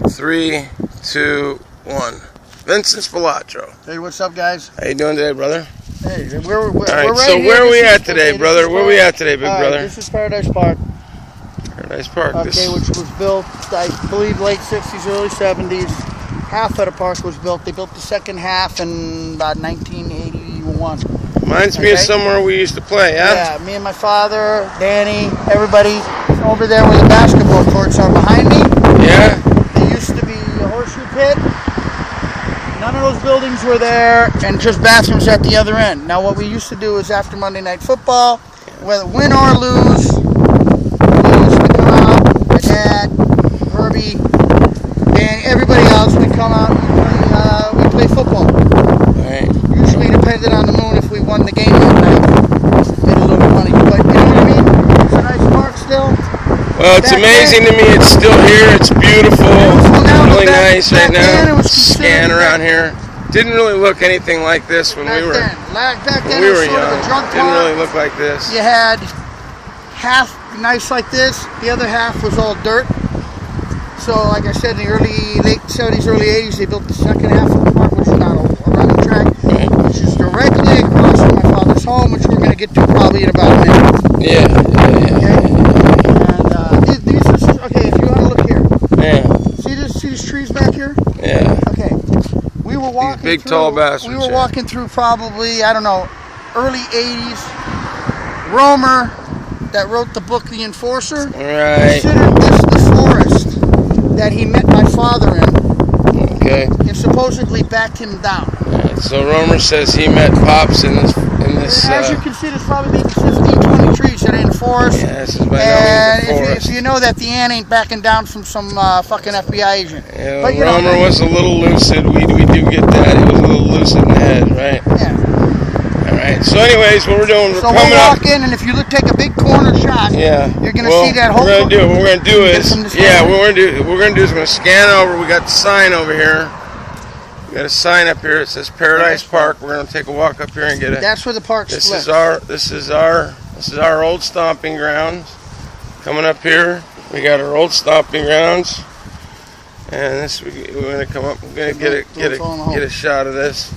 3, 2, 1. Vincent Spilotro. Hey, what's up, guys? How you doing today, brother? Hey, All we're right, right so here. where are we This at is- today, okay, brother? this is Where are we at today, big all right, brother? This is Paradise Park. Paradise Park. Okay, which was built, I believe, late 60s, early 70s. Half of the park was built. They built the second half in about 1981. Reminds me of somewhere we used to play, yeah? Yeah, me and my father, Danny, everybody over there where the basketball courts are behind me. Yeah? There used to be a horseshoe pit. None of those buildings were there, and just bathrooms at the other end. Now, what we used to do is after Monday Night Football, whether win or lose, we used to come out, my dad, Herbie, and everybody else, we'd come out and we'd play football. Right. Usually depended on the moon if we won the game that night. Made a little bit of money, but you know what I mean? It's a nice park still. Well, it's amazing to me. It's still here. It's beautiful. It's really nice right now. Scan around here. Didn't really look anything like this when we were young. Didn't really look like this. You had half nice like this. The other half was all dirt. So, like I said, in the late 70s, early 80s, they built the second half of the park, which is now a running track, which is directly across from my father's home, which we're going to get to probably in about a minute. Yeah. These are, okay, if you want to look here. Yeah. See these trees back here? Yeah. Okay. We were walking these big tall bastards. We were walking through probably, I don't know, early 80s. Romer, that wrote the book The Enforcer, Right. considered this the forest that he met my father in. Okay. And supposedly backed him down. Right. So Romer says he met Pops in this. As you can see, there's probably maybe 15, 20 trees that are in the forest. Yeah, this is by and no means a forest. if you know that the ant ain't backing down from some fucking FBI agent. Yeah, but, Romer was a little lucid. We do get that. He was a little lucid in the head, right? Yeah. All right. So, anyways, what we're doing, we're coming we'll up. walk in, and if you take a big corner shot, you're gonna see that whole. What we're gonna do is, we're gonna scan over. We got the sign over here. We got a sign up here. It says Paradise Park. We're gonna take a walk up here and get it. That's where the park splits. This is our old stomping grounds. Coming up here, we got our old stomping grounds, and this we're gonna come up. We're gonna get a shot of this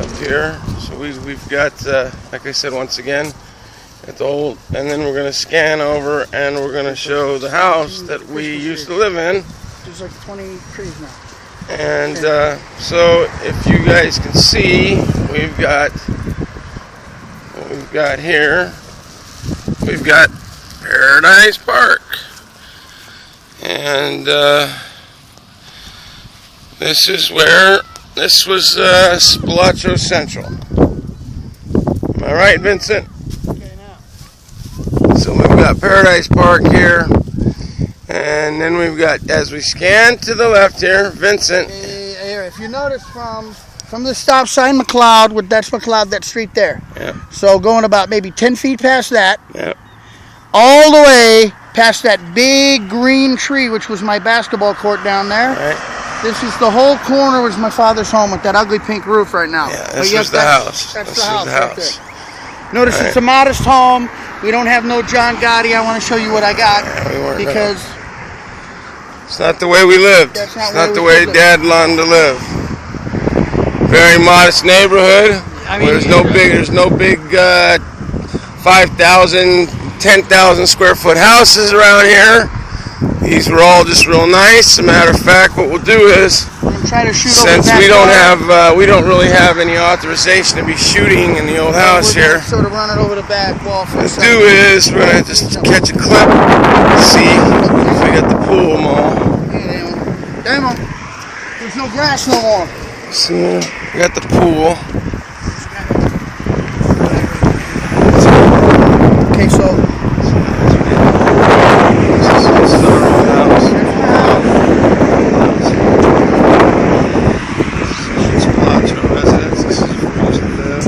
up here. So we've got, like I said, once again, at the old, and then we're gonna scan over and we're gonna show the house that we used to live in. There's like 20 trees now. And so if you guys can see, we've got what we've got here. We've got Paradise Park, and this is where this was Spilotro Central. Am I right, Vincent? Okay, now. So we've got Paradise Park here, and then we've got, as we scan to the left here, Vincent. If you notice from the stop sign McLeod, that's McLeod, that street there. Yeah. So going about maybe 10 feet past that. Yeah. All the way past that big green tree, which was my basketball court down there. Right. This is the whole corner was my father's home with that ugly pink roof right now. Yeah, this is the house. That's the house right there. Notice it's a modest home. We don't have no John Gotti. I want to show you what I got because it's not the way we lived. It's not the way Dad wanted to live. Very modest neighborhood. There's no big 5,000, 10,000 square foot houses around here. These were all just real nice. As a matter of fact, what we'll do is, since we don't really have any authorization to be shooting in the old house here, sort of run it over the back wall. What we'll do is we're gonna just catch a clip, see if we got the pool mall. Damn, there's no grass no more. See, we got the pool. Okay, so. This is our old house. This is Spilotro residence. This is where we used to live.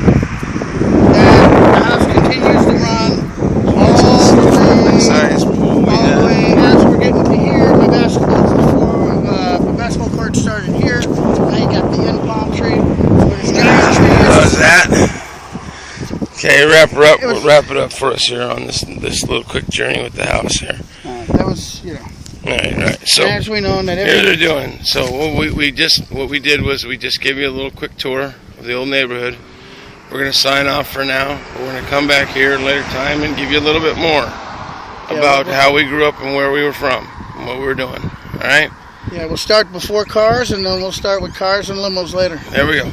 And the house continues to run all the way. Size pool we had. All the way as we're getting to here. My basketball court started here. Now you got the end palm tree. How's that? Okay, wrap it up for us here on this little quick journey with the house here. That was, Right. So as we know that here they're doing. So what we did was we just gave you a little quick tour of the old neighborhood. We're gonna sign off for now. We're gonna come back here at a later time and give you a little bit more about how we grew up and where we were from and what we were doing. All right. Yeah, we'll start before cars, and then we'll start with cars and limos later. There we go.